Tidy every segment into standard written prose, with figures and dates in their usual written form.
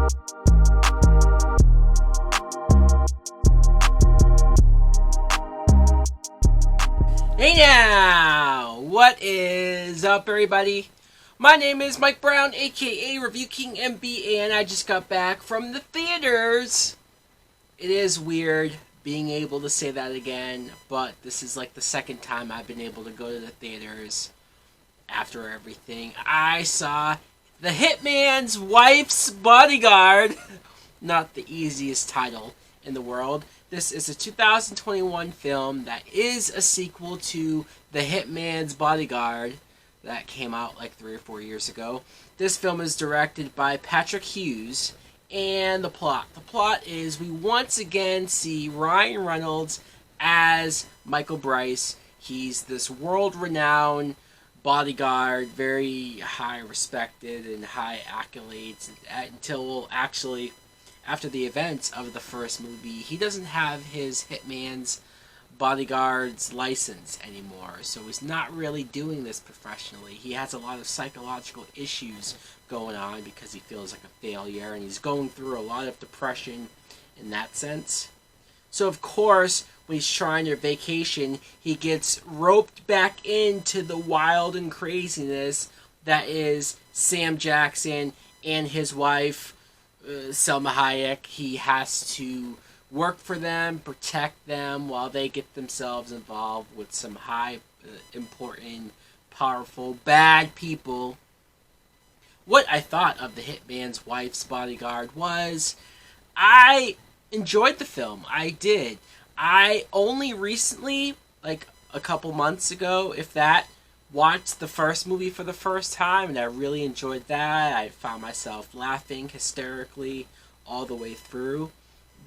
Hey now! What is up, everybody? My name is Mike Brown, aka Review King MB, and I just got back from the theaters. It is weird being able to say that again, but this is like the second time I've been able to go to the theaters after everything. I saw The Hitman's Wife's Bodyguard. Not the easiest title in the world. This is a 2021 film that is a sequel to The Hitman's Bodyguard that came out like 3 or 4 years ago. This film is directed by Patrick Hughes, and the plot. The plot is we once again see Ryan Reynolds as Michael Bryce. He's this world-renowned bodyguard, very high respected and high accolades, until actually after the events of the first movie, he doesn't have his Hitman's Bodyguard's license anymore, so he's not really doing this professionally. He has a lot of psychological issues going on because he feels like a failure, and he's going through a lot of depression in that sense. So of course, when he's trying to vacation, he gets roped back into the wild and craziness that is Sam Jackson and his wife, Selma Hayek. He has to work for them, protect them, while they get themselves involved with some high, important, powerful, bad people. What I thought of The Hitman's Wife's Bodyguard was, I enjoyed the film. I did. I only recently, like a couple months ago, if that, watched the first movie for the first time, and I really enjoyed that. I found myself laughing hysterically all the way through.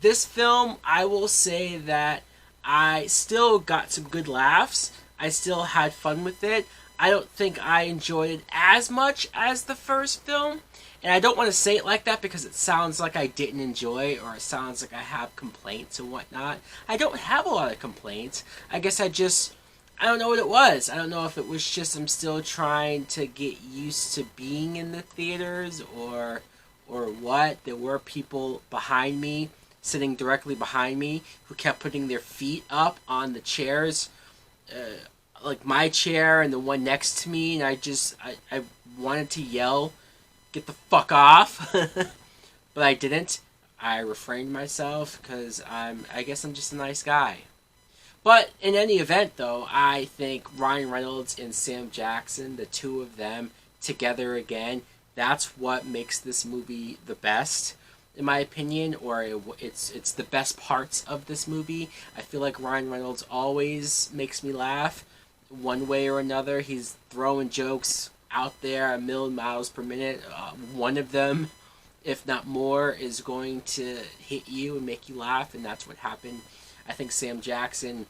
This film, I will say that I still got some good laughs. I still had fun with it. I don't think I enjoyed it as much as the first film, and I don't want to say it like that because it sounds like I didn't enjoy it, or it sounds like I have complaints and whatnot. I don't have a lot of complaints. I guess I don't know what it was. I don't know if it was just I'm still trying to get used to being in the theaters or what. There were people behind me, sitting directly behind me, who kept putting their feet up on the chairs, like my chair and the one next to me, and I wanted to yell, "Get the fuck off!" But I didn't. I refrained myself because I guess I'm just a nice guy. But in any event, though, I think Ryan Reynolds and Sam Jackson, the two of them together again, that's what makes this movie the best, in my opinion, or it's the best parts of this movie. I feel like Ryan Reynolds always makes me laugh, one way or another. He's throwing jokes out there a million miles per minute. One of them, if not more, is going to hit you and make you laugh, and that's what happened. I think Sam Jackson,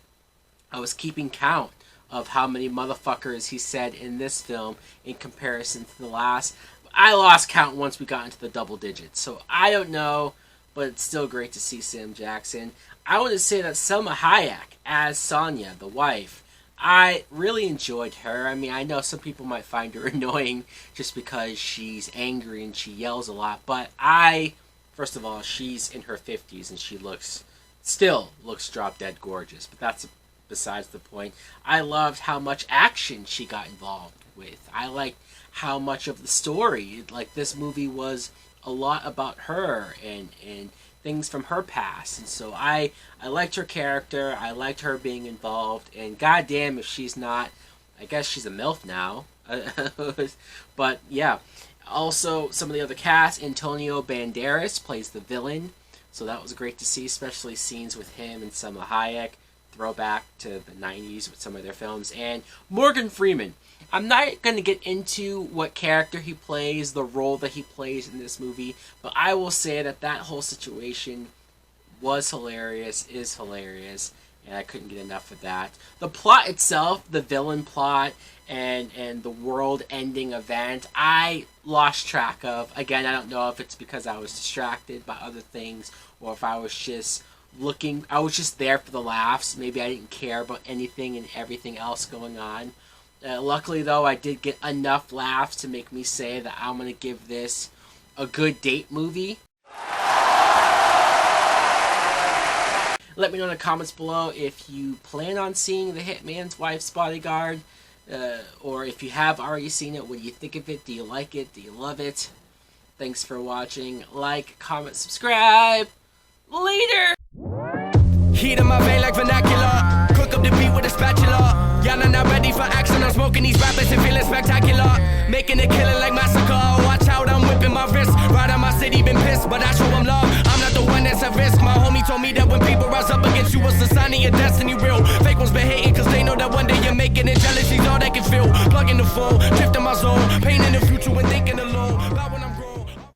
I was keeping count of how many motherfuckers he said in this film in comparison to the last. I lost count once we got into the double digits, so I don't know, but it's still great to see Sam Jackson. I want to say that Selma Hayek as Sonia, the wife, I really enjoyed her. I mean, I know some people might find her annoying just because she's angry and she yells a lot, but first of all, she's in her 50s and she still looks drop dead gorgeous, but that's besides the point. I loved how much action she got involved with. I liked how much of the story, like this movie was a lot about her and things from her past, and so I liked her character. I liked her being involved, and goddamn if she's not, I guess she's a MILF now. But yeah, also some of the other cast. Antonio Banderas plays the villain, so that was great to see, especially scenes with him and Selma Hayek, throwback to the 90s with some of their films. And Morgan Freeman. I'm not going to get into what character he plays, the role that he plays in this movie, but I will say that whole situation was hilarious, is hilarious, and I couldn't get enough of that. The plot itself, the villain plot, and the world-ending event, I lost track of. Again, I don't know if it's because I was distracted by other things, or if I was just there for the laughs. Maybe I didn't care about anything and everything else going on. Luckily, though, I did get enough laughs to make me say that I'm going to give this a good date movie. Let me know in the comments below if you plan on seeing The Hitman's Wife's Bodyguard, or if you have already seen it. What do you think of it? Do you like it? Do you love it? Thanks for watching. Like, comment, subscribe. Later! Heat in my vein like vernacular. Cook up the beat with a spatula. Y'all are not ready for action. I'm smoking these rappers and feeling spectacular. Making a killing like massacre. Watch out, I'm whipping my wrist. Right on my city, been pissed, but I show them love. I'm not the one that's at risk. My homie told me that when people rise up against you, it's a sign of your destiny real. Fake ones been hating cause they know that one day you're making it. Jealousy's all they can feel. Plugging the phone, drifting my zone. Pain in the future when thinking of